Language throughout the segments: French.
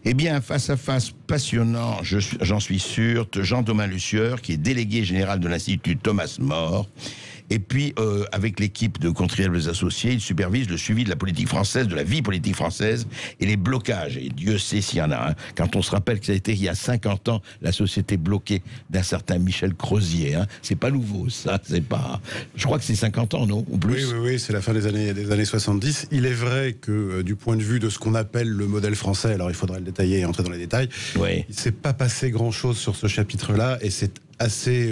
Eh bien, face à face passionnant, j'en suis sûr, Jean-Thomas Le Sueur, qui est délégué général de l'Institut Thomas More. Et puis, avec l'équipe de contribuables associés, il supervise le suivi de la politique française, de la vie politique française et les blocages. Et Dieu sait s'il y en a un. Quand on se rappelle que ça a été il y a 50 ans, la société bloquée d'un certain Michel Crozier. Hein. C'est pas nouveau, ça. C'est pas. Je crois que c'est 50 ans, non? Ou plus? Oui, c'est la fin des années 70. Il est vrai que, du point de vue de ce qu'on appelle le modèle français, alors il faudrait le détailler et entrer dans les détails, oui. Il ne s'est pas passé grand-chose sur ce chapitre-là, et c'est assez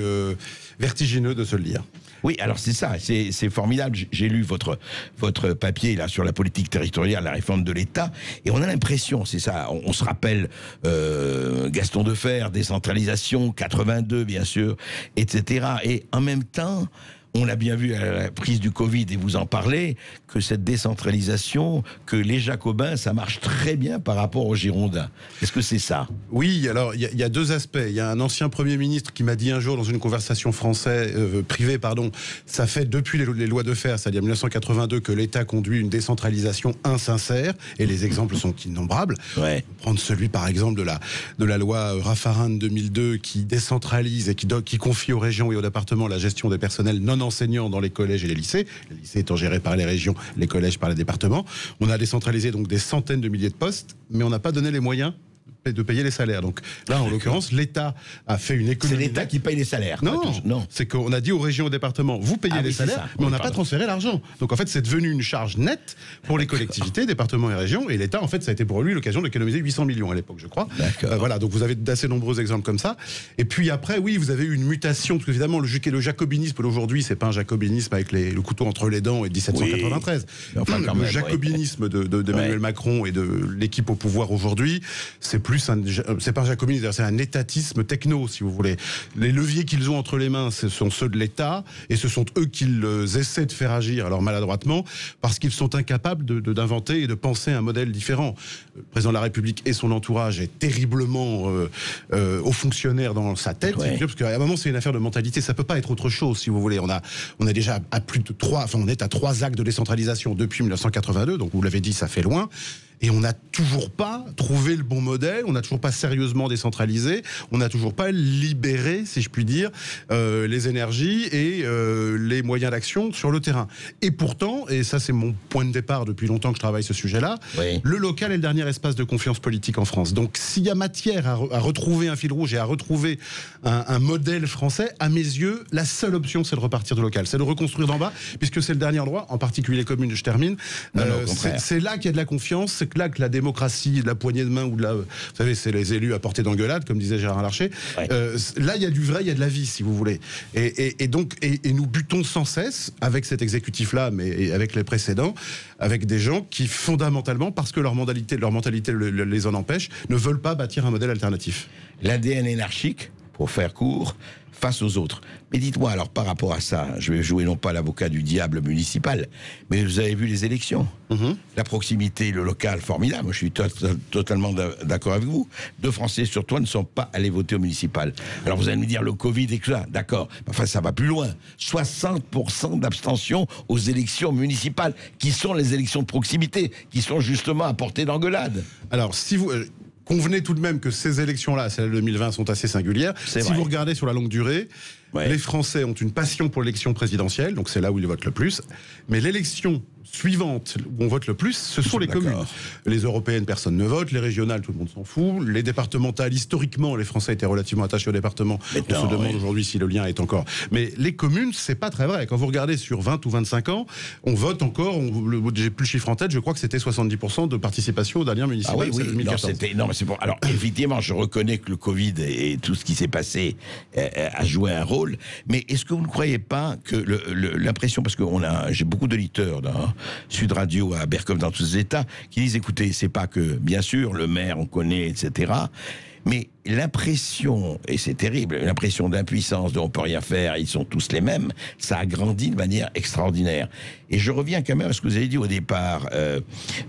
vertigineux de se le dire. Oui, alors c'est ça, c'est formidable. J'ai lu votre papier là sur la politique territoriale, la réforme de l'État, et on a l'impression, c'est ça, on se rappelle Gaston Defferre, décentralisation, 82 bien sûr, etc. Et en même temps, on l'a bien vu à la prise du Covid, et vous en parlez, que cette décentralisation, que les Jacobins, ça marche très bien par rapport aux Girondins. Est-ce que c'est ça? Oui, alors il y a deux aspects. Il y a un ancien Premier ministre qui m'a dit un jour dans une conversation privée, ça fait depuis les lois de fer, c'est-à-dire 1982, que l'État conduit une décentralisation insincère, et les exemples sont innombrables. Ouais. Prendre celui par exemple de la loi Raffarin de 2002 qui décentralise et qui confie aux régions et aux départements la gestion des personnels non enseignants dans les collèges et les lycées étant gérés par les régions, les collèges par les départements. On a décentralisé donc des centaines de milliers de postes, mais on n'a pas donné les moyens de payer les salaires. Donc là, en l'occurrence, l'État a fait une économie. C'est l'État qui paye les salaires. Non, c'est qu'on a dit aux régions et aux départements, vous payez les salaires, mais on n'a pas transféré l'argent. Donc en fait, c'est devenu une charge nette pour les collectivités, départements et régions, et l'État, en fait, ça a été pour lui l'occasion d'économiser 800 millions à l'époque, je crois. Voilà, donc vous avez d'assez nombreux exemples comme ça. Et puis après, oui, vous avez eu une mutation, parce qu'évidemment, le jacobinisme d'aujourd'hui, c'est pas un jacobinisme avec le couteau entre les dents et 1793. Oui. Enfin, le jacobinisme d'Emmanuel Macron et de l'équipe au pouvoir aujourd'hui, c'est pas un jacobinisme, c'est un étatisme techno, si vous voulez. Les leviers qu'ils ont entre les mains, ce sont ceux de l'État, et ce sont eux qu'ils essaient de faire agir, alors maladroitement, parce qu'ils sont incapables d'inventer et de penser un modèle différent. Le président de la République et son entourage est terriblement aux fonctionnaires dans sa tête, parce qu'à un moment, c'est une affaire de mentalité, ça peut pas être autre chose, si vous voulez. On est déjà à on est à 3 actes de décentralisation depuis 1982, donc vous l'avez dit, ça fait loin. Et on n'a toujours pas trouvé le bon modèle, on n'a toujours pas sérieusement décentralisé, on n'a toujours pas libéré, si je puis dire, les énergies et les moyens d'action sur le terrain. Et pourtant, et ça c'est mon point de départ depuis longtemps que je travaille ce sujet-là, le local est le dernier espace de confiance politique en France. Donc s'il y a matière à retrouver un fil rouge et à retrouver un modèle français, à mes yeux, la seule option c'est de repartir du local, c'est de reconstruire d'en bas, puisque c'est le dernier endroit, en particulier les communes, je termine, c'est là qu'il y a de la confiance, c'est là que la démocratie, de la poignée de main ou vous savez, c'est les élus à portée d'engueulade, comme disait Gérard Larcher. Là, il y a du vrai, il y a de la vie, si vous voulez. Et donc, nous butons sans cesse avec cet exécutif-là, mais avec les précédents, avec des gens qui fondamentalement, parce que leur mentalité les en empêche, ne veulent pas bâtir un modèle alternatif. L'ADN anarchique, pour faire court, face aux autres. Mais dites-moi, alors par rapport à ça, je vais jouer non pas l'avocat du diable municipal, mais vous avez vu les élections. La proximité, le local, formidable. Moi, je suis totalement d'accord avec vous. 2 Français sur 3 ne sont pas allés voter au municipal. Alors vous allez me dire le Covid et tout ça, d'accord. Enfin, ça va plus loin. 60% d'abstention aux élections municipales, qui sont les élections de proximité, qui sont justement à portée d'engueulade. Alors, si vous... Convenez tout de même que ces élections-là, celles de 2020, sont assez singulières. Si vous regardez sur la longue durée, les Français ont une passion pour l'élection présidentielle, donc c'est là où ils votent le plus. Mais l'élection suivante où on vote le plus, ce sont les communes. Les européennes, personne ne vote. Les régionales, tout le monde s'en fout. Les départementales, historiquement, les Français étaient relativement attachés aux départements. On se demande aujourd'hui si le lien est encore... Mais les communes, c'est pas très vrai. Quand vous regardez sur 20 ou 25 ans, on vote encore, j'ai plus le chiffre en tête, je crois que c'était 70% de participation aux dernières municipales. Non, mais c'est bon. Alors, effectivement, je reconnais que le Covid et tout ce qui s'est passé a joué un rôle, mais est-ce que vous ne croyez pas que l'impression, parce que j'ai beaucoup d'auditeurs dans Sud Radio, à Berck, dans tous les États, qui disent, écoutez, c'est pas que, bien sûr, le maire, on connaît, etc., mais l'impression, et c'est terrible, l'impression d'impuissance, de on peut rien faire, ils sont tous les mêmes, ça a grandi de manière extraordinaire. Et je reviens quand même à ce que vous avez dit au départ,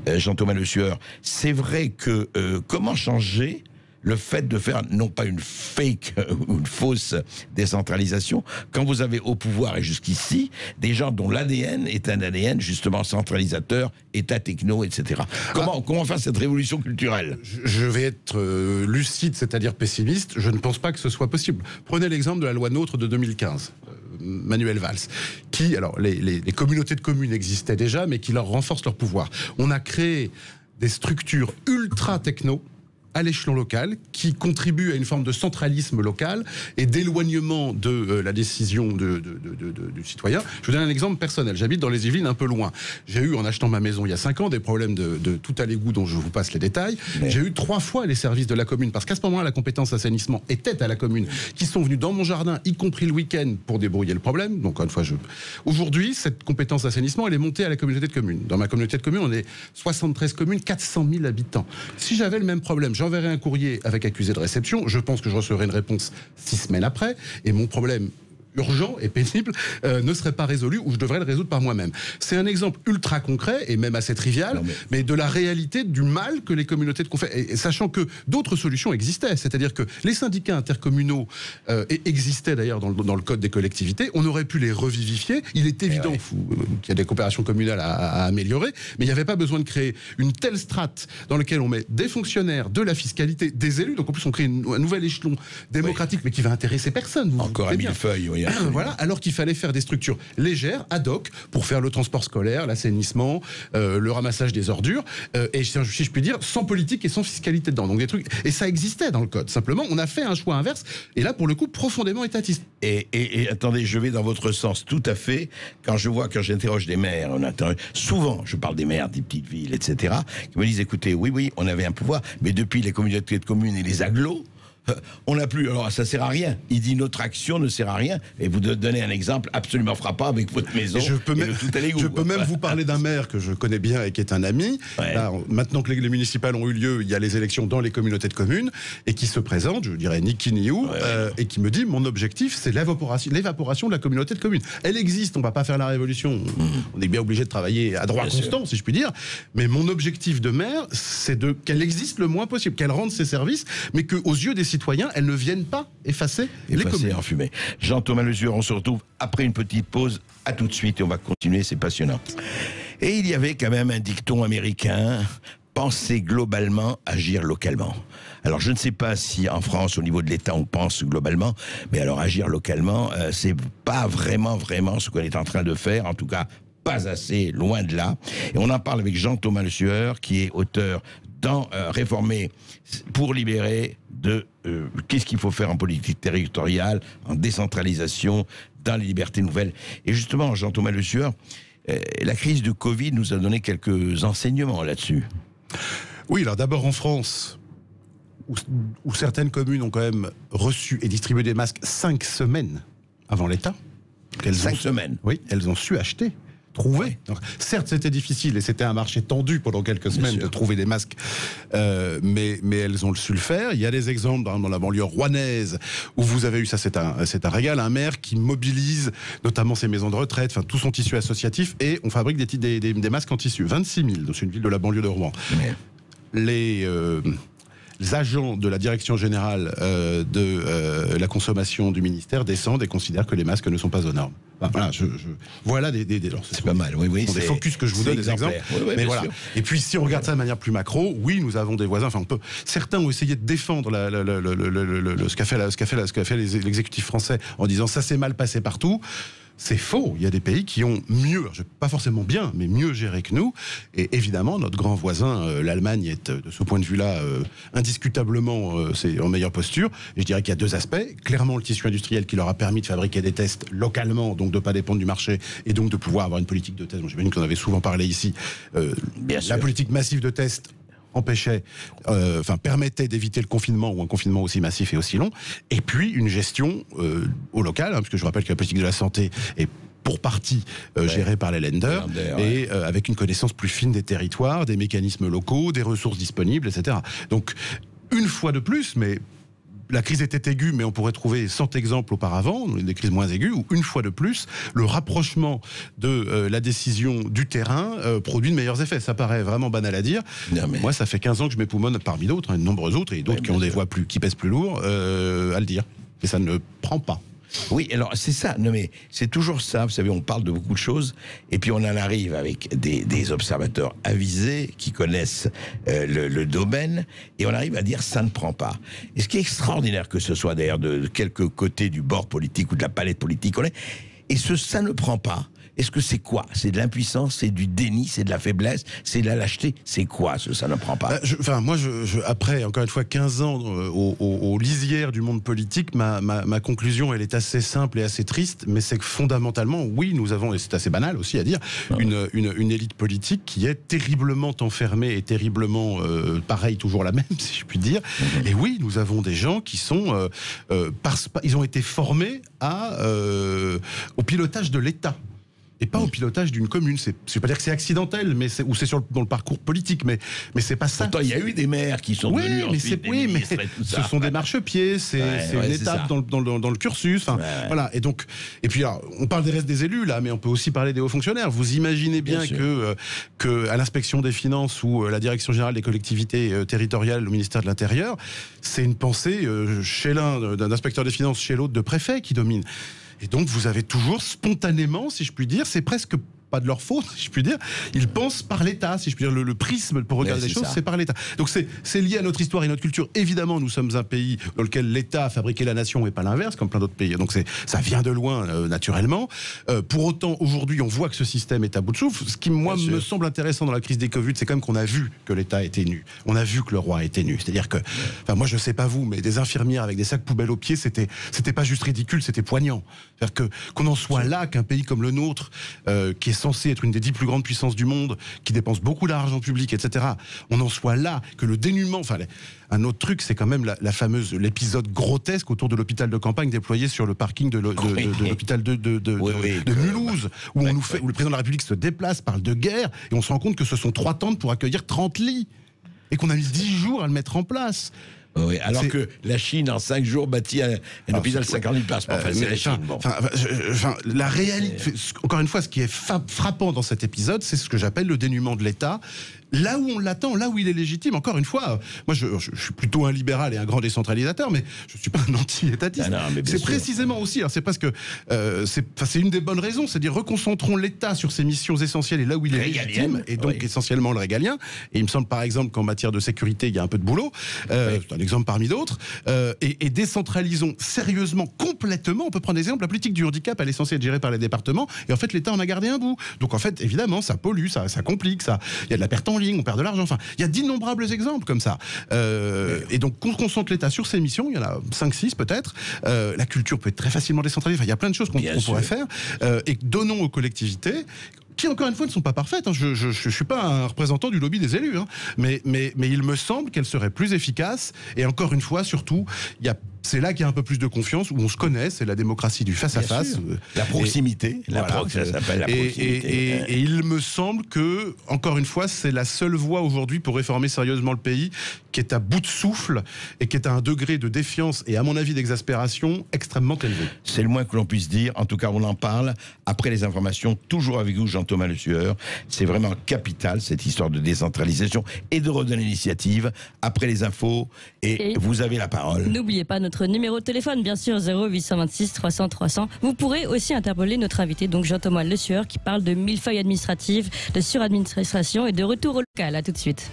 Jean-Thomas Le Sueur. C'est vrai que comment changer le fait de faire non pas une fake ou une fausse décentralisation, quand vous avez au pouvoir et jusqu'ici des gens dont l'ADN est un ADN justement centralisateur, État techno, etc. Comment faire cette révolution culturelle? Je vais être lucide, c'est-à-dire pessimiste. Je ne pense pas que ce soit possible. Prenez l'exemple de la loi NOTRe de 2015. Manuel Valls, qui, alors les communautés de communes existaient déjà, mais qui leur renforcent leur pouvoir. On a créé des structures ultra techno à l'échelon local, qui contribuent à une forme de centralisme local et d'éloignement de la décision du citoyen. Je vous donne un exemple personnel. J'habite dans les Yvelines, un peu loin. J'ai eu, en achetant ma maison il y a 5 ans, des problèmes de tout à l'égout dont je vous passe les détails. J'ai eu 3 fois les services de la commune, parce qu'à ce moment-là, la compétence assainissement était à la commune, qui sont venus dans mon jardin, y compris le week-end, pour débrouiller le problème. Donc, encore une fois, aujourd'hui, cette compétence assainissement, elle est montée à la communauté de communes. Dans ma communauté de communes, on est 73 communes, 400 000 habitants. Si j'avais le même problème, j'enverrai un courrier avec accusé de réception. Je pense que je recevrai une réponse 6 semaines après. Et mon problème urgent et pénible ne serait pas résolu, ou je devrais le résoudre par moi-même. C'est un exemple ultra concret et même assez trivial, mais de la réalité du mal que les communautés de confédération, et sachant que d'autres solutions existaient, c'est-à-dire que les syndicats intercommunaux existaient d'ailleurs dans le code des collectivités, on aurait pu les revivifier. Il est évident qu'il y a des coopérations communales à améliorer, mais il n'y avait pas besoin de créer une telle strate dans laquelle on met des fonctionnaires, de la fiscalité, des élus, donc en plus on crée un nouvel échelon démocratique, mais qui va intéresser personne. Encore un millefeuille, oui. Voilà, alors qu'il fallait faire des structures légères, ad hoc, pour faire le transport scolaire, l'assainissement, le ramassage des ordures, et si je puis dire, sans politique et sans fiscalité dedans. Donc des trucs, et ça existait dans le code. Simplement, on a fait un choix inverse, et là, pour le coup, profondément étatiste. Et attendez, je vais dans votre sens tout à fait. Quand j'interroge des maires, souvent, je parle des maires des petites villes, etc., qui me disent, écoutez, oui, on avait un pouvoir, mais depuis les communautés de communes et les agglos, on n'a plus, alors ça sert à rien. Il dit notre action ne sert à rien. Et vous donnez un exemple absolument frappant avec votre maison. Je peux même vous parler d'un maire que je connais bien et qui est un ami. Ouais. Là, maintenant que les municipales ont eu lieu, il y a les élections dans les communautés de communes et qui se présente, je dirais ni qui ni où, et qui me dit mon objectif c'est l'évaporation de la communauté de communes. Elle existe, on va pas faire la révolution. On est bien obligé de travailler à droit constant, si je puis dire. Mais mon objectif de maire, c'est qu'elle existe le moins possible, qu'elle rende ses services, mais qu'aux yeux des citoyens, elles ne viennent pas effacer les communes. En fumée. Jean-Thomas Lesueur, on se retrouve après une petite pause. À tout de suite et on va continuer, c'est passionnant. Et il y avait quand même un dicton américain, penser globalement, agir localement. Alors je ne sais pas si en France, au niveau de l'État, on pense globalement, mais alors agir localement, c'est pas vraiment ce qu'on est en train de faire, en tout cas pas assez, loin de là. Et on en parle avec Jean-Thomas Lesueur, qui est auteur dans Réformer pour libérer de qu'est-ce qu'il faut faire en politique territoriale, en décentralisation, dans les libertés nouvelles. Et justement, Jean-Thomas Lesueur, la crise du Covid nous a donné quelques enseignements là-dessus. Oui, alors d'abord en France, où certaines communes ont quand même reçu et distribué des masques 5 semaines avant l'État. 5 semaines. Oui, elles ont su acheter. Trouver. Donc, certes, c'était difficile et c'était un marché tendu pendant quelques semaines de trouver des masques, mais elles ont su le faire. Il y a des exemples dans la banlieue rouennaise où vous avez eu, ça c'est un régal, un maire qui mobilise notamment ses maisons de retraite, enfin tout son tissu associatif, et on fabrique des masques en tissu. 26 000 dans une ville de la banlieue de Rouen. Les agents de la direction générale de la consommation du ministère descendent et considèrent que les masques ne sont pas aux normes. Voilà, voilà c'est pas mal, oui. C'est des focus que je vous donne, des exemples. Oui, mais voilà. Et puis, si on regarde ça de manière plus macro, oui, nous avons des voisins. Enfin, certains ont essayé de défendre ce qu'a fait l'exécutif français en disant ça s'est mal passé partout. C'est faux. Il y a des pays qui ont mieux, pas forcément bien, mais mieux géré que nous. Et évidemment, notre grand voisin, l'Allemagne, est de ce point de vue-là indiscutablement c'est en meilleure posture. Et je dirais qu'il y a 2 aspects. Clairement, le tissu industriel qui leur a permis de fabriquer des tests localement, donc de ne pas dépendre du marché, et donc de pouvoir avoir une politique de tests. Bon, j'imagine qu'on avait souvent parlé ici. La politique massive de tests permettait d'éviter le confinement, ou un confinement aussi massif et aussi long, et puis une gestion au local, parce que je rappelle que la politique de la santé est pour partie gérée par les lenders, et avec une connaissance plus fine des territoires, des mécanismes locaux, des ressources disponibles, etc. Donc, une fois de plus, mais la crise était aiguë, mais on pourrait trouver 100 exemples auparavant, des crises moins aiguës, où une fois de plus, le rapprochement de la décision du terrain produit de meilleurs effets. Ça paraît vraiment banal à dire. Non, mais... Moi, ça fait 15 ans que je m'époumonne parmi d'autres, de nombreux autres, et d'autres qui ont des voix qui pèsent plus lourd, à le dire. Et ça ne prend pas. Oui, alors c'est ça, non mais c'est toujours ça, vous savez, on parle de beaucoup de choses, et puis on en arrive avec des observateurs avisés, qui connaissent le domaine, et on arrive à dire ça ne prend pas. Et ce qui est extraordinaire, que ce soit d'ailleurs de quelque côté du bord politique ou de la palette politique, et ça ne prend pas. Est-ce que c'est quoi? C'est de l'impuissance, c'est du déni, c'est de la faiblesse, c'est de la lâcheté? C'est quoi ça ne prend pas? Après, encore une fois, 15 ans aux lisières du monde politique, ma conclusion, elle est assez simple et assez triste, mais c'est que fondamentalement, oui, nous avons, et c'est assez banal aussi à dire, une élite politique qui est terriblement enfermée et terriblement, pareil, toujours la même, si je puis dire. Et oui, nous avons des gens qui sont, ils ont été formés au pilotage de l'État. Et pas au pilotage d'une commune. Je ne vais pas dire que c'est accidentel, ou c'est dans le parcours politique, mais c'est pas ça. Pourtant, il y a eu des maires qui sont devenus ensuite des ministres et tout ça. Ce sont des marchepieds, c'est une étape dans le cursus. Voilà. Et puis alors, on parle des restes des élus là, mais on peut aussi parler des hauts fonctionnaires. Vous imaginez bien que à l'inspection des finances ou la direction générale des collectivités territoriales, au ministère de l'Intérieur, c'est une pensée chez l'un d'un inspecteur des finances, chez l'autre de préfet qui domine. Et donc, vous avez toujours spontanément, si je puis dire, c'est presque pas de leur faute, si je puis dire, ils pensent par l'État, si je puis dire, le prisme pour regarder les choses, c'est par l'État. Donc c'est lié à notre histoire et notre culture. Évidemment, nous sommes un pays dans lequel l'État a fabriqué la nation et pas l'inverse, comme plein d'autres pays. Donc ça vient de loin, naturellement. Pour autant, aujourd'hui, on voit que ce système est à bout de souffle. Ce qui, moi, me semble intéressant dans la crise des Covid, c'est quand même qu'on a vu que l'État était nu. On a vu que le roi était nu. C'est-à-dire que, moi, je sais pas vous, mais des infirmières avec des sacs poubelles aux pieds, c'était pas juste ridicule, c'était poignant. C'est-à-dire qu'on en soit là, qu'un pays comme le nôtre, qui est censé être une des 10 plus grandes puissances du monde, qui dépense beaucoup d'argent public, etc., on en soit là, que le dénuement... un autre truc, c'est quand même l'épisode grotesque autour de l'hôpital de campagne déployé sur le parking de l'hôpital de Mulhouse, où le président de la République se déplace, parle de guerre, et on se rend compte que ce sont 3 tentes pour accueillir 30 lits, et qu'on a mis 10 jours à le mettre en place. Oui, alors que la Chine, en 5 jours, bâtit un hôpital de 50 000 places. C'est la Chine. La réalité, encore une fois, ce qui est frappant dans cet épisode, c'est ce que j'appelle le dénuement de l'État. Là où on l'attend, là où il est légitime. Encore une fois, moi je suis plutôt un libéral et un grand décentralisateur, mais je suis pas un anti-étatiste. C'est précisément aussi, alors c'est parce que c'est une des bonnes raisons, c'est-à-dire reconcentrons l'État sur ses missions essentielles et là où il est légitime, et donc essentiellement le régalien. Et il me semble par exemple qu'en matière de sécurité, il y a un peu de boulot. C'est un exemple parmi d'autres. Et décentralisons sérieusement, complètement. On peut prendre des exemples. La politique du handicap, elle est censée être gérée par les départements, et en fait l'État en a gardé un bout. Donc en fait, évidemment, ça pollue, ça complique, il y a de la perte en ligne, on perd de l'argent, il y a d'innombrables exemples comme ça. Et donc, on concentre l'État sur ses missions, il y en a 5-6 peut-être. La culture peut être très facilement décentralisée, il y a plein de choses qu'on pourrait faire. Et donnons aux collectivités, qui encore une fois ne sont pas parfaites. Je ne suis pas un représentant du lobby des élus, mais il me semble qu'elles seraient plus efficaces. Et encore une fois, surtout, c'est là qu'il y a un peu plus de confiance, où on se connaît, c'est la démocratie du face-à-face. La proximité, ça s'appelle la proximité. Et il me semble que, encore une fois, c'est la seule voie aujourd'hui pour réformer sérieusement le pays, qui est à bout de souffle et qui est à un degré de défiance et, à mon avis, d'exaspération extrêmement élevé. C'est le moins que l'on puisse dire. En tout cas, on en parle après les informations, toujours avec vous, Jean-Thomas Le Sueur. C'est vraiment capital, cette histoire de décentralisation et de redonner l'initiative après les infos. Et vous avez la parole. N'oubliez pas notre numéro de téléphone, bien sûr, 0826 300 300. Vous pourrez aussi interpeller notre invité, donc Jean-Thomas Le Sueur, qui parle de millefeuille administrative, de suradministration et de retour au local. À tout de suite.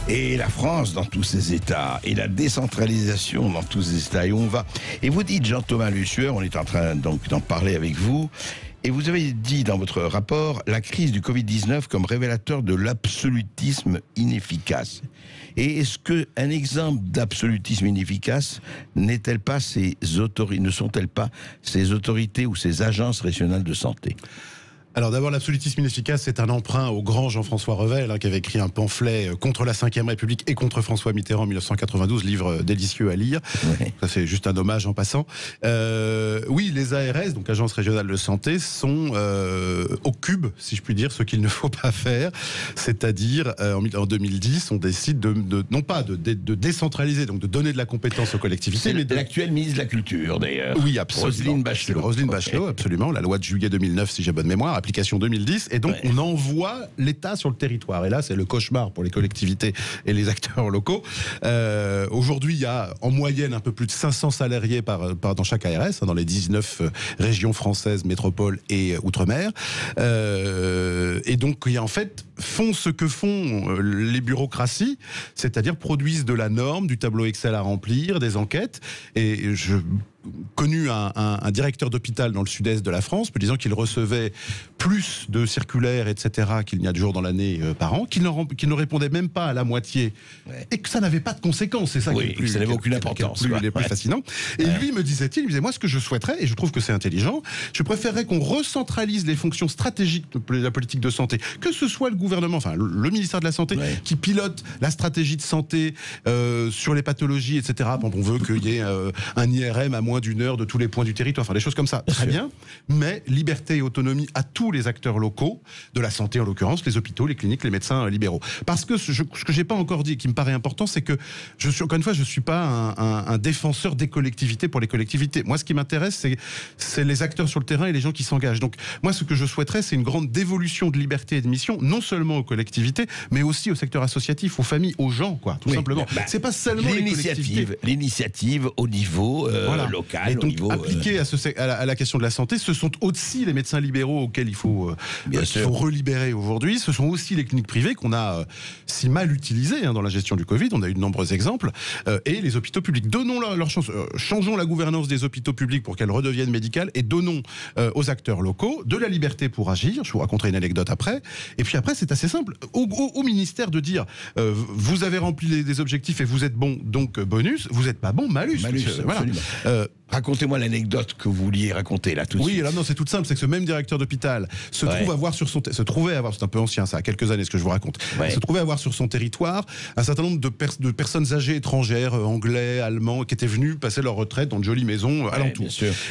Et la France dans tous ses états, et la décentralisation dans tous ses états, et on va. Et vous dites, Jean-Thomas Le Sueur, on est en train donc d'en parler avec vous, et vous avez dit dans votre rapport la crise du Covid-19 comme révélateur de l'absolutisme inefficace. Et est-ce qu'un exemple d'absolutisme inefficace ne sont-elles pas ces autorités ou ces agences régionales de santé ? Alors d'abord, l'absolutisme inefficace, c'est un emprunt au grand Jean-François Revel, qui avait écrit un pamphlet contre la Ve République et contre François Mitterrand en 1992, livre délicieux à lire. Ouais. Ça, c'est juste un hommage en passant. Oui, les ARS, donc Agences régionales de santé, sont au cube, si je puis dire, ce qu'il ne faut pas faire. C'est-à-dire, en 2010, on décide non pas de décentraliser, donc de donner de la compétence aux collectivités. C'est l'actuelle ministre de la Culture, d'ailleurs. Oui, absolument. Roselyne Bachelot, absolument. La loi de juillet 2009, si j'ai bonne mémoire, application 2010, et donc on envoie l'État sur le territoire. Et là, c'est le cauchemar pour les collectivités et les acteurs locaux. Aujourd'hui, il y a en moyenne un peu plus de 500 salariés dans chaque ARS, dans les 19 régions françaises, métropoles et outre-mer. Et donc, il y a en fait font ce que font les bureaucraties, c'est-à-dire produisent de la norme, du tableau Excel à remplir, des enquêtes. Et je connu un directeur d'hôpital dans le sud-est de la France me disant qu'il recevait plus de circulaires, etc., qu'il n'y a de jours dans l'année par an, qu'il ne répondait même pas à la moitié, et que ça n'avait pas de conséquences. C'est ça qui ça n'avait aucune importance. Les plus fascinant. Et lui me disait-il, moi ce que je souhaiterais, et je trouve que c'est intelligent, je préférerais qu'on recentralise les fonctions stratégiques de la politique de santé, que ce soit le gouvernement, enfin le ministère de la Santé, qui pilote la stratégie de santé sur les pathologies, etc. On veut qu'il y ait un IRM à moins d'une heure de tous les points du territoire, enfin des choses comme ça, très bien, mais liberté et autonomie à tous les acteurs locaux, de la santé en l'occurrence, les hôpitaux, les cliniques, les médecins libéraux. Parce que ce que j'ai pas encore dit, qui me paraît important, c'est que, encore une fois, je suis pas un défenseur des collectivités pour les collectivités. Moi, ce qui m'intéresse, c'est les acteurs sur le terrain et les gens qui s'engagent. Donc, moi, ce que je souhaiterais, c'est une grande dévolution de liberté et de mission, non seulement aux collectivités, mais aussi au secteur associatif, aux familles, aux gens, quoi, tout simplement. C'est pas seulement l'initiative au niveau local. Et donc, appliqué à la question de la santé, ce sont aussi les médecins libéraux auxquels il faut relibérer aujourd'hui. Ce sont aussi les cliniques privées qu'on a si mal utilisées dans la gestion du Covid. On a eu de nombreux exemples. Et les hôpitaux publics. Donnons leur chance. Changeons la gouvernance des hôpitaux publics pour qu'elles redeviennent médicales et donnons aux acteurs locaux de la liberté pour agir. Je vous raconterai une anecdote après. Et puis après, c'est assez simple. Au ministère de dire vous avez rempli des objectifs et vous êtes bon, donc bonus. Vous n'êtes pas bon, malus. Voilà. Racontez-moi l'anecdote que vous vouliez raconter là tout de suite. Oui, là non, c'est tout simple, c'est que ce même directeur d'hôpital se trouvait avoir, c'est un peu ancien ça, quelques années ce que je vous raconte, se trouvait avoir sur son territoire un certain nombre de personnes âgées étrangères, anglais, allemands, qui étaient venus passer leur retraite dans de jolies maisons alentour.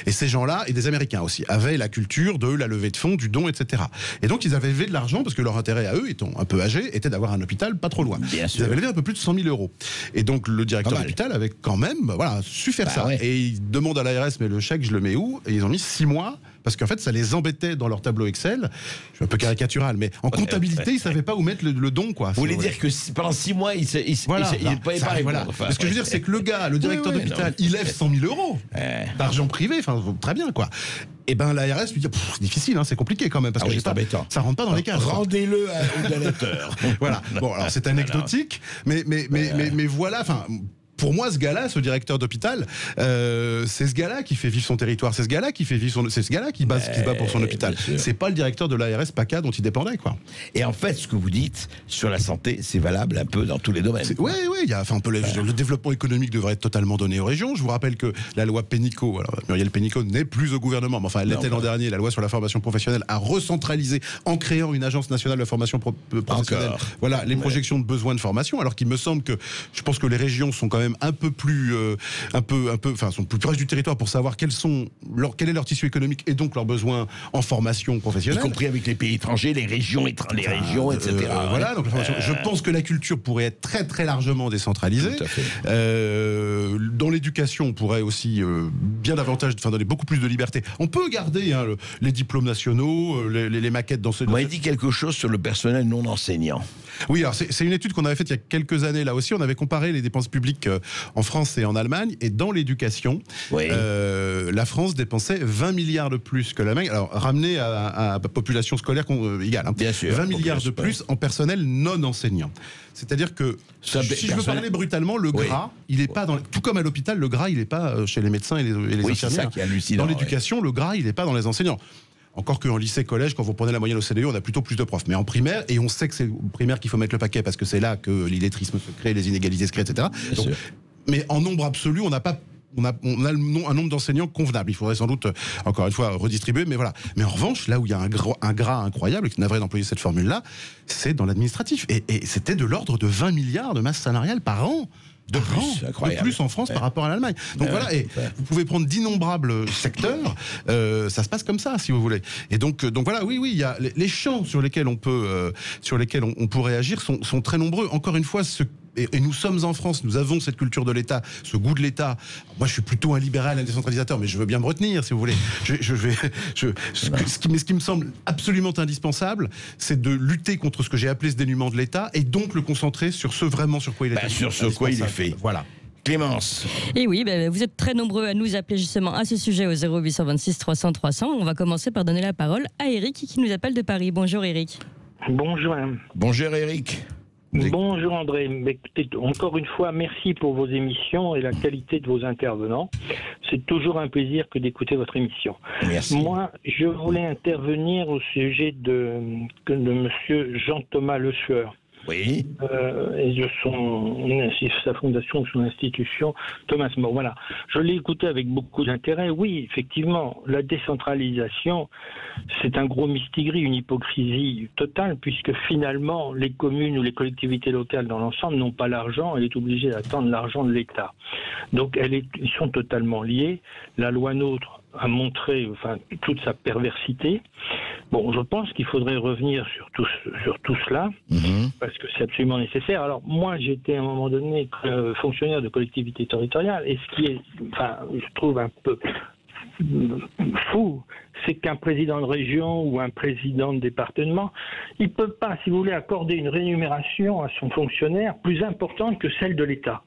Et ces gens-là, et des Américains aussi, avaient la culture de la levée de fonds, du don, etc. Et donc ils avaient levé de l'argent parce que leur intérêt à eux, étant un peu âgés, était d'avoir un hôpital pas trop loin. Ils avaient levé un peu plus de 100 000 €. Et donc le directeur d'hôpital avait quand même, su faire ça. Et il demande à l'ARS, mais le chèque, je le mets où? Et ils ont mis 6 mois, parce qu'en fait, ça les embêtait dans leur tableau Excel. Je suis un peu caricatural, mais en comptabilité, ils ne savaient pas où mettre le don, quoi. Vous voulez dire que pendant 6 mois, il ne pouvait pas répondre. Ce que je veux dire, c'est que le directeur d'hôpital, il lève 100 000 € d'argent privé, très bien, quoi. Et ben l'ARS lui dit c'est difficile, c'est compliqué quand même, parce que ça rentre pas dans les cases. Rendez-le au donateur. Voilà. Bon, alors c'est anecdotique, mais voilà, pour moi, ce gars-là, ce directeur d'hôpital, c'est ce gars-là qui fait vivre son territoire, c'est ce gars-là qui fait vivre c'est ce gars-là qui se bat pour son hôpital. C'est pas le directeur de l'ARS PACA dont il dépendait, quoi. Et en fait, ce que vous dites sur la santé, c'est valable un peu dans tous les domaines. Oui, le développement économique devrait être totalement donné aux régions. Je vous rappelle que la loi Pénicaud, alors Muriel Pénicaud n'est plus au gouvernement, mais enfin, elle l'était l'an dernier. La loi sur la formation professionnelle a recentralisé en créant une agence nationale de la formation professionnelle. Voilà, les projections de besoins de formation, alors qu'il me semble que, je pense que les régions sont quand même un peu plus, sont plus proches du territoire pour savoir quel est leur tissu économique et donc leurs besoins en formation professionnelle. Y compris avec les pays étrangers, les régions, etc. Voilà, donc je pense que la culture pourrait être très très largement décentralisée. Tout à fait. Dans l'éducation, on pourrait aussi bien davantage, donner beaucoup plus de liberté. On peut garder les diplômes nationaux, les maquettes dans ce. Vous m'avez dit quelque chose sur le personnel non enseignant. Oui, alors c'est une étude qu'on avait faite il y a quelques années là aussi. On avait comparé les dépenses publiques en France et en Allemagne, et dans l'éducation, la France dépensait 20 milliards de plus que l'Allemagne. Alors ramené à population scolaire égale, bien sûr, 20 milliards de plus en personnel non enseignant. C'est-à-dire que si je veux parler brutalement, le gras, il n'est pas tout comme à l'hôpital, le gras il n'est pas chez les médecins et les infirmières. C'est ça qui est hallucinant. Dans l'éducation, le gras il n'est pas dans les enseignants. Encore qu'en lycée, collège, quand vous prenez la moyenne au CDE, on a plutôt plus de profs. Mais en primaire, et on sait que c'est au primaire qu'il faut mettre le paquet parce que c'est là que l'illettrisme se crée, les inégalités se créent, etc. Mais en nombre absolu, on n'a pas on a un nombre d'enseignants convenable. Il faudrait sans doute, encore une fois, redistribuer, mais voilà. Mais en revanche, là où il y a un gras incroyable, et qui navré d'employer cette formule-là, c'est dans l'administratif. Et c'était de l'ordre de 20 milliards de masse salariale par an. De plus en France par rapport à l'Allemagne. Donc voilà, et vous pouvez prendre d'innombrables secteurs, ça se passe comme ça, si vous voulez. Et donc voilà, oui, il y a les champs sur lesquels on peut agir sont très nombreux. Encore une fois, et nous sommes en France, nous avons cette culture de l'État, ce goût de l'État. Moi, je suis plutôt un libéral, un décentralisateur, mais je veux bien me retenir, si vous voulez. Ce qui me semble absolument indispensable, c'est de lutter contre ce que j'ai appelé ce dénuement de l'État, et donc le concentrer sur ce vraiment sur quoi il est sur ce quoi il est fait. Voilà. Clémence. Et oui, vous êtes très nombreux à nous appeler justement à ce sujet au 0826 300 300. On va commencer par donner la parole à Eric qui nous appelle de Paris. Bonjour Eric. Bonjour. Bonjour Eric. Bonjour André. Écoutez, encore une fois, merci pour vos émissions et la qualité de vos intervenants. C'est toujours un plaisir que d'écouter votre émission. Merci. Moi, je voulais intervenir au sujet de monsieur Jean-Thomas Le Sueur. Oui. Et de sa fondation, son institution, Thomas More. Voilà. Je l'ai écouté avec beaucoup d'intérêt. Oui, effectivement, la décentralisation, c'est un gros mistigris, une hypocrisie totale, puisque finalement, les communes ou les collectivités locales dans l'ensemble n'ont pas l'argent. Elle est obligée d'attendre l'argent de l'État. Donc, ils sont totalement liés. La loi NOTRe a montré toute sa perversité. Bon, je pense qu'il faudrait revenir sur tout cela, parce que c'est absolument nécessaire. Alors, moi, j'étais à un moment donné fonctionnaire de collectivité territoriale, et ce qui est, je trouve un peu fou, c'est qu'un président de région ou un président de département, il ne peut pas, si vous voulez, accorder une rémunération à son fonctionnaire plus importante que celle de l'État.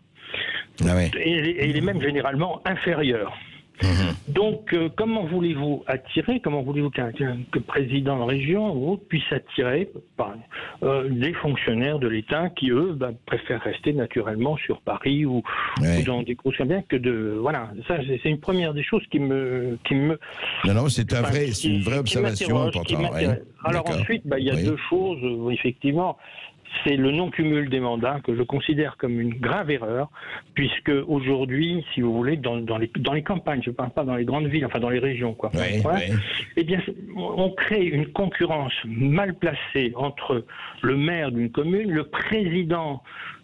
Ah ouais. Et il est même généralement inférieur. Donc, comment voulez-vous qu'un président de région ou autre puisse attirer des fonctionnaires de l'État qui, eux, préfèrent rester naturellement sur Paris ou dans des grosses biens que de... Voilà, ça, c'est une première des choses qui me... Non, c'est une vraie observation importante. Alors ensuite, il y a deux choses, effectivement. C'est le non-cumul des mandats que je considère comme une grave erreur, puisque aujourd'hui, si vous voulez, dans les campagnes, je ne parle pas dans les grandes villes, enfin dans les régions, eh bien, on crée une concurrence mal placée entre le maire d'une commune, le président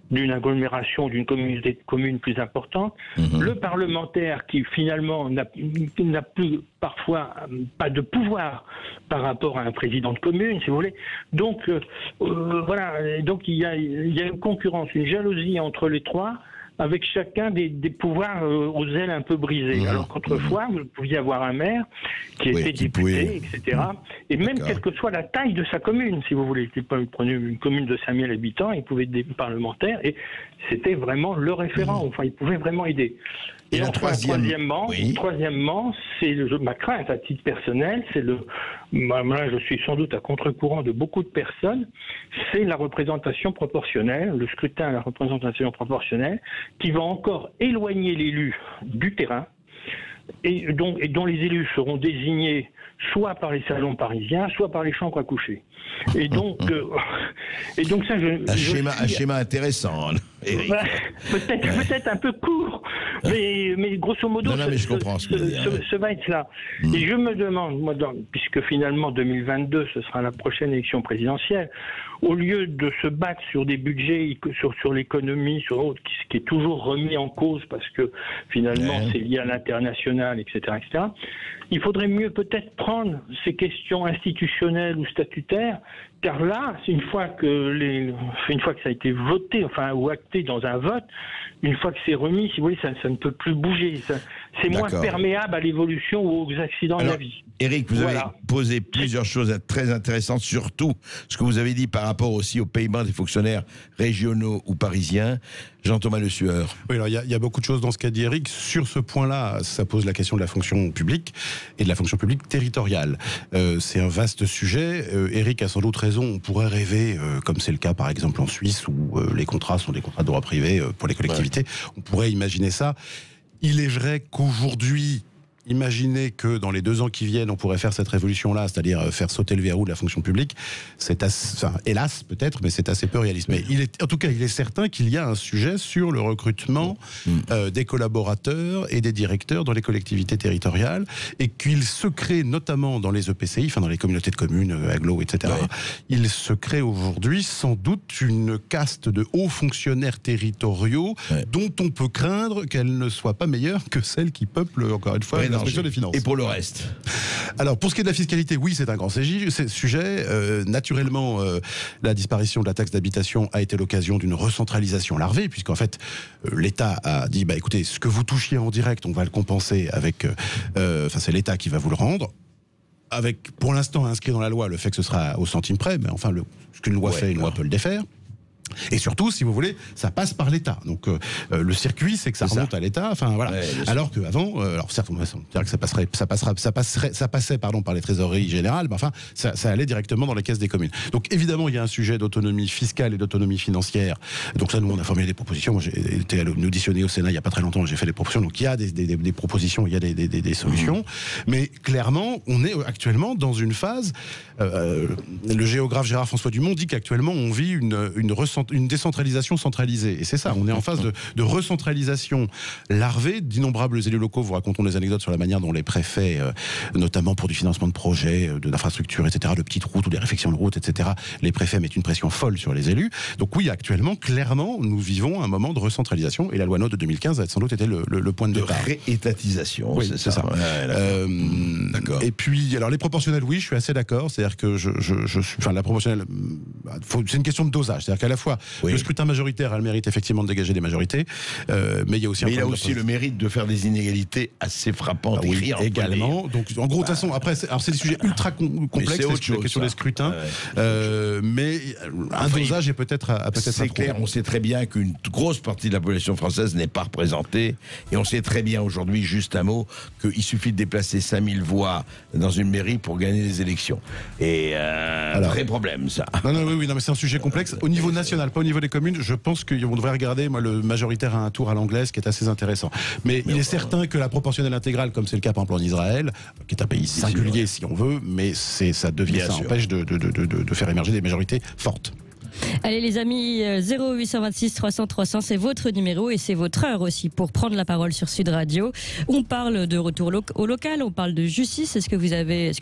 d'une agglomération, d'une communauté de communes plus importante, le parlementaire qui finalement n'a plus parfois pas de pouvoir par rapport à un président de commune, si vous voulez. Donc voilà, donc il y a une concurrence, une jalousie entre les trois, avec chacun des pouvoirs aux ailes un peu brisées. Alors qu'autrefois, vous pouviez avoir un maire qui était député, etc. Et même quelle que soit la taille de sa commune, si vous voulez. Prenez une commune de 5000 habitants, il pouvait être parlementaire, et c'était vraiment le référent. Enfin, il pouvait vraiment aider. Et enfin, troisièmement, c'est ma crainte à titre personnel, là je suis sans doute à contre-courant de beaucoup de personnes, c'est la représentation proportionnelle, le scrutin à la représentation proportionnelle, qui va encore éloigner l'élu du terrain, et dont les élus seront désignés soit par les salons parisiens, soit par les chambres à coucher. Et donc ça, un schéma intéressant, Eric. Peut-être un peu court, mais grosso modo, ce va être là. Et je me demande, moi, puisque finalement 2022, ce sera la prochaine élection présidentielle, au lieu de se battre sur des budgets, sur l'économie, sur autre, qui est toujours remis en cause parce que finalement c'est lié à l'international, etc., il faudrait mieux peut-être prendre ces questions institutionnelles ou statutaires, car là, une fois que ça a été voté, ou acté dans un vote, une fois que c'est remis, si vous voulez, ça ne peut plus bouger. C'est moins perméable à l'évolution ou aux accidents de la vie. Éric, vous avez posé plusieurs choses très intéressantes, surtout ce que vous avez dit par rapport aussi au paiement des fonctionnaires régionaux ou parisiens. Jean-Thomas Le Sueur. Oui, alors il y a beaucoup de choses dans ce qu'a dit Éric. Sur ce point-là, ça pose la question de la fonction publique et de la fonction publique territoriale. C'est un vaste sujet. Éric a sans doute raison. On pourrait rêver, comme c'est le cas par exemple en Suisse, où les contrats sont des contrats de droit privé pour les collectivités. On pourrait imaginer ça. Il est vrai qu'aujourd'hui, imaginer que dans les 2 ans qui viennent, on pourrait faire cette révolution-là, c'est-à-dire faire sauter le verrou de la fonction publique, c'est hélas peut-être, mais c'est assez peu réaliste. Mais en tout cas, il est certain qu'il y a un sujet sur le recrutement des collaborateurs et des directeurs dans les collectivités territoriales, et qu'il se crée notamment dans les EPCI, enfin dans les communautés de communes, agglo, etc. Ouais. Il se crée aujourd'hui sans doute une caste de hauts fonctionnaires territoriaux dont on peut craindre qu'elle ne soit pas meilleure que celle qui peuple, encore une fois, l'inspection des finances. Et pour le reste? Alors, pour ce qui est de la fiscalité, oui, c'est un grand sujet. Naturellement, la disparition de la taxe d'habitation a été l'occasion d'une recentralisation larvée, puisqu'en fait, l'État a dit, bah, écoutez, ce que vous touchiez en direct, on va le compenser avec... c'est l'État qui va vous le rendre. Avec, pour l'instant, inscrit dans la loi le fait que ce sera au centime près, mais enfin, ce qu'une loi fait, une loi peut le défaire. Et surtout, si vous voulez, ça passe par l'État. Donc le circuit, c'est que ça remonte à l'État. Enfin voilà. Ouais, alors qu'avant, alors certes, on dirait que ça passait par les trésoreries générales, mais enfin, ça allait directement dans les caisses des communes. Donc évidemment, il y a un sujet d'autonomie fiscale et d'autonomie financière. Donc ça, nous, on a formulé des propositions. Moi, j'ai été auditionné au Sénat il y a pas très longtemps. J'ai fait des propositions. Donc il y a des propositions, il y a des solutions. Mais clairement, on est actuellement dans une phase. Le géographe Gérard-François Dumont dit qu'actuellement, on vit une décentralisation centralisée. Et c'est ça, on est en phase de recentralisation larvée. D'innombrables élus locaux vous raconteront des anecdotes sur la manière dont les préfets, notamment pour du financement de projets, d'infrastructures, etc., de petites routes ou des réfections de routes, etc., les préfets mettent une pression folle sur les élus. Donc oui, actuellement, clairement, nous vivons un moment de recentralisation, et la loi NOTE de 2015 a sans doute été le point de départ. De réétatisation, oui, c'est ça. Ouais, d'accord. Et puis, alors les proportionnels, oui, je suis assez d'accord. C'est-à-dire que la proportionnelle, c'est une question de dosage. C'est-à-dire qu'à la fois, le scrutin majoritaire a le mérite effectivement de dégager des majorités, mais il y a aussi le mérite de faire des inégalités assez frappantes. Ah oui, également. Donc en gros, de toute façon, après, c'est des sujets ultra complexes, c'est la question des scrutins, mais un dosage est peut-être c'est clair, on sait très bien qu'une grosse partie de la population française n'est pas représentée, et on sait très bien aujourd'hui, juste un mot, qu'il suffit de déplacer 5000 voix dans une mairie pour gagner les élections. Et vrai problème, ça. Non, mais c'est un sujet complexe. Au niveau national, pas au niveau des communes, je pense qu'on devrait regarder, moi, le majoritaire à un tour à l'anglaise, qui est assez intéressant. Mais il est certain que la proportionnelle intégrale, comme c'est le cas par exemple en Israël, qui est un pays singulier si on veut, mais ça empêche de faire émerger des majorités fortes. Allez les amis, 0826 300 300, c'est votre numéro et c'est votre heure aussi pour prendre la parole sur Sud Radio. On parle de retour au local, on parle de justice. Est-ce que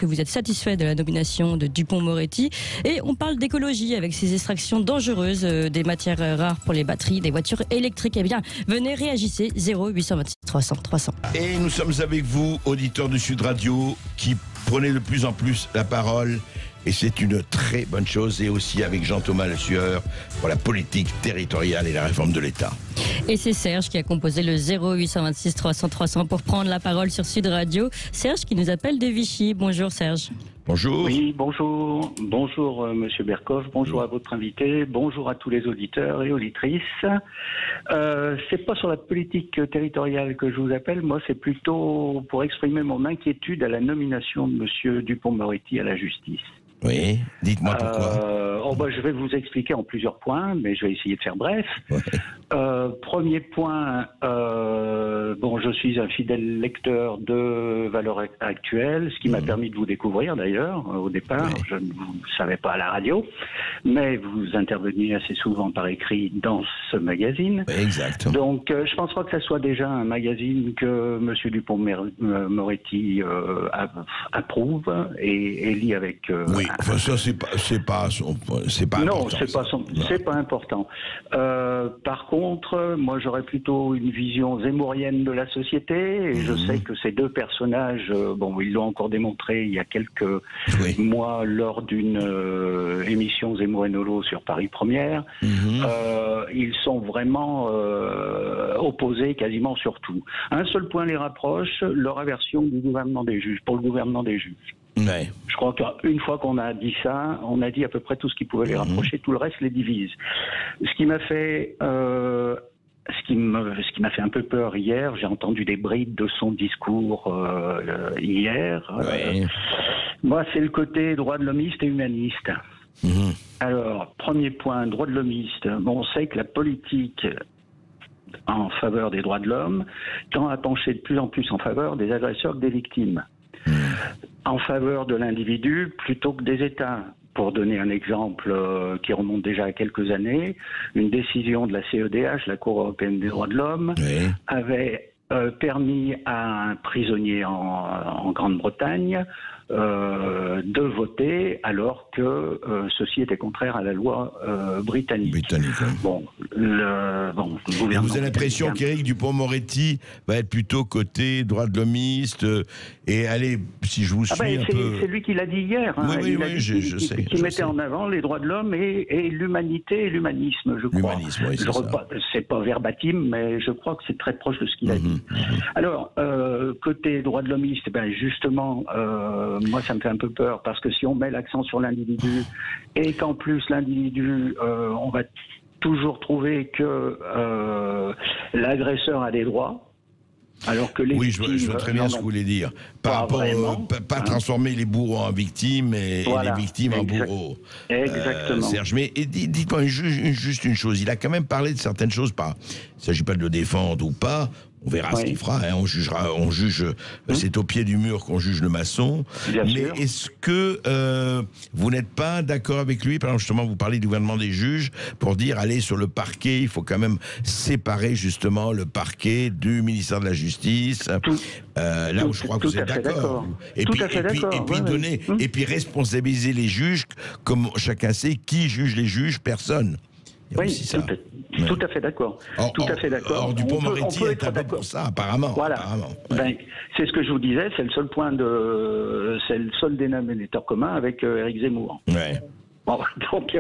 vous êtes satisfait de la nomination de Dupond-Moretti? Et on parle d'écologie avec ces extractions dangereuses des matières rares pour les batteries des voitures électriques. Eh bien, venez, réagissez, 0826 300 300. Et nous sommes avec vous, auditeurs de Sud Radio, qui prenez de plus en plus la parole. Et c'est une très bonne chose, et aussi avec Jean-Thomas Le Sueur pour la politique territoriale et la réforme de l'État. Et c'est Serge qui a composé le 0826 300 300 pour prendre la parole sur Sud Radio. Serge qui nous appelle de Vichy. Bonjour Serge. Bonjour. Oui, bonjour. Bonjour Monsieur Berkov, bonjour à votre invité, bonjour à tous les auditeurs et auditrices. C'est pas sur la politique territoriale que je vous appelle, moi c'est plutôt pour exprimer mon inquiétude à la nomination de Monsieur Dupond-Moretti à la justice. Oui, dites-moi pourquoi. Je vais vous expliquer en plusieurs points, mais je vais essayer de faire bref. Ouais. Premier point, je suis un fidèle lecteur de Valeurs Actuelles, ce qui m'a permis de vous découvrir d'ailleurs. Au départ, je ne vous savais pas à la radio, mais vous interveniez assez souvent par écrit dans ce magazine. Exact. Donc, je pense pas que ça soit déjà un magazine que M. Dupond-Moretti approuve et lit avec. Oui, enfin ça c'est pas non, important. C'est pas important. Par contre, moi j'aurais plutôt une vision zemmourienne de la société, et je sais que ces deux personnages, ils l'ont encore démontré il y a quelques mois lors d'une émission Zemmour-Nolo sur Paris Première. Ils sont vraiment opposés quasiment sur tout. Un seul point les rapproche, leur aversion du gouvernement des juges, pour le gouvernement des juges. Ouais. Je crois qu'une fois qu'on a dit ça, on a dit à peu près tout ce qui pouvait les rapprocher, tout le reste les divise. Ce qui m'a fait un peu peur hier, j'ai entendu des brides de son discours hier. Moi, c'est le côté droit de l'hommiste et humaniste. Alors, premier point, droit de l'hommiste. On sait que la politique en faveur des droits de l'homme tend à pencher de plus en plus en faveur des agresseurs que des victimes, en faveur de l'individu plutôt que des États. Pour donner un exemple qui remonte déjà à quelques années, une décision de la CEDH, la Cour européenne des droits de l'homme, avait permis à un prisonnier en Grande-Bretagne de voter alors que ceci était contraire à la loi britannique. Bon, le gouvernement. Et vous avez l'impression qu'Éric Dupond-Moretti va être plutôt côté droit de l'homiste et allez, si je vous suis un peu... C'est lui qui l'a dit hier. Hein. Oui, je sais. Qui mettait en avant les droits de l'homme et l'humanité et l'humanisme, je crois. L'humanisme, oui, c'est pas verbatim, mais je crois que c'est très proche de ce qu'il a dit. Alors, côté droit de l'homiste, justement, moi ça me fait un peu peur parce que si on met l'accent sur l'individu et qu'en plus l'individu, on va toujours trouver que l'agresseur a des droits. Alors que les victimes, je vois très bien ce que vous voulez dire. Par rapport, pas transformer les bourreaux en victimes et les victimes en bourreaux. Exactement. Serge, mais dites-moi juste une chose. Il a quand même parlé de certaines choses. Il ne s'agit pas de le défendre ou pas. On verra ce qu'il fera. Hein. On juge. C'est au pied du mur qu'on juge le maçon. Bien mais sûr. est-ce que vous n'êtes pas d'accord avec lui? Par exemple, justement, vous parlez du gouvernement des juges pour dire aller sur le parquet. Il faut quand même séparer justement le parquet du ministère de la Justice. Là où je crois que vous êtes d'accord. Et puis responsabiliser les juges, comme chacun sait, qui juge les juges? Personne. Oui, tout à fait d'accord. Tout à fait d'accord. Or, Dupond-Moretti est un peu pour ça, apparemment. Voilà. Apparemment. C'est ce que je vous disais, c'est le seul c'est le seul dénominateur commun avec Éric Zemmour. Ouais. Bon, donc,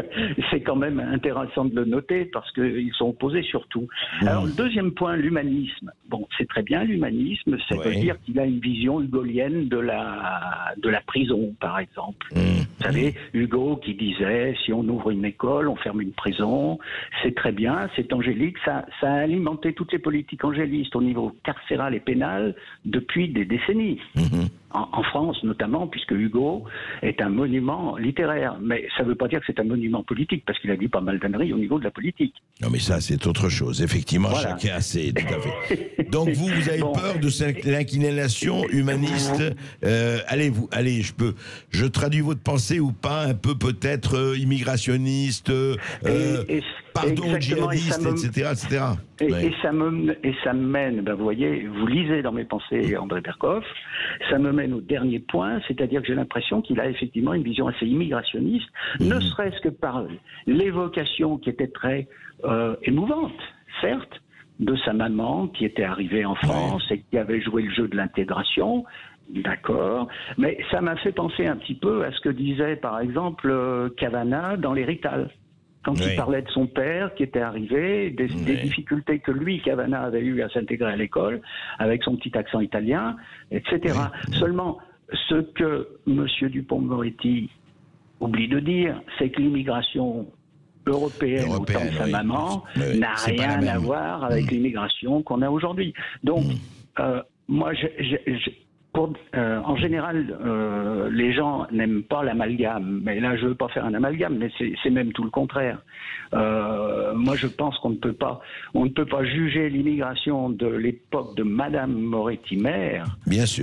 c'est quand même intéressant de le noter parce qu'ils sont opposés surtout. Alors, le deuxième point, l'humanisme. Bon, c'est très bien, l'humanisme, ça veut dire qu'il a une vision hugolienne de la prison, par exemple. Vous savez, Hugo qui disait, si on ouvre une école, on ferme une prison, c'est très bien, c'est angélique. Ça a alimenté toutes les politiques angélistes au niveau carcéral et pénal depuis des décennies. En France notamment, puisque Hugo est un monument littéraire. Mais ça ne veut pas dire que c'est un monument politique, parce qu'il a dit pas mal d'âneries au niveau de la politique. Non, mais ça, c'est autre chose. Effectivement, chacun a ses... Tout à fait. Donc vous avez peur de l'inclination humaniste. Allez, je traduis votre pensée ou pas, un peu peut-être immigrationniste, pardon, djihadiste, etc. Et ça me mène, vous voyez, vous lisez dans mes pensées André Berkoff, ça me mène au dernier point, c'est-à-dire que j'ai l'impression qu'il a effectivement une vision assez immigrationniste, ne serait-ce que par l'évocation qui était très émouvante, certes, de sa maman qui était arrivée en France et qui avait joué le jeu de l'intégration. D'accord, mais ça m'a fait penser un petit peu à ce que disait par exemple Cavana dans l'Hérital. Quand il parlait de son père qui était arrivé, des difficultés que lui, Cavana, avait eu à s'intégrer à l'école, avec son petit accent italien, etc. Seulement, ce que M. Dupond-Moretti oublie de dire, c'est que l'immigration européenne au temps de sa maman n'a rien à voir avec l'immigration qu'on a aujourd'hui. Donc, moi, en général, les gens n'aiment pas l'amalgame, mais là je ne veux pas faire un amalgame, mais c'est même tout le contraire. Moi je pense qu'on ne peut pas juger l'immigration de l'époque de Madame Moretti-Mère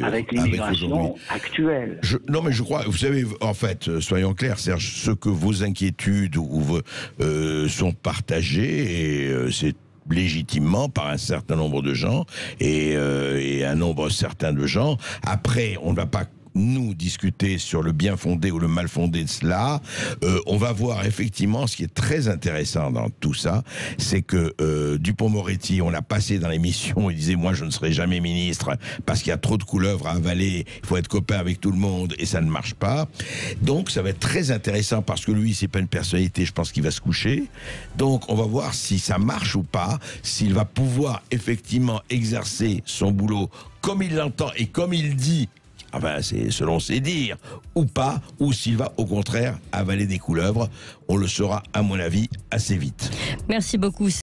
avec l'immigration actuelle. Non mais je crois, vous savez, en fait, soyons clairs, Serge, ce que vos inquiétudes sont partagées, et c'est légitimement par un certain nombre de gens et un nombre certain de gens. Après, on ne va pas nous discuter sur le bien fondé ou le mal fondé de cela. On va voir effectivement ce qui est très intéressant dans tout ça, c'est que Dupond-Moretti, on l'a passé dans l'émission, il disait moi je ne serai jamais ministre parce qu'il y a trop de couleuvres à avaler, il faut être copain avec tout le monde et ça ne marche pas. Donc ça va être très intéressant parce que lui c'est pas une personnalité, je pense qu'il va se coucher. Donc on va voir si ça marche ou pas, s'il va pouvoir effectivement exercer son boulot comme il l'entend et comme il dit. Enfin, c'est selon ses dires, ou pas, ou s'il va au contraire avaler des couleuvres. On le saura, à mon avis, assez vite. Merci beaucoup.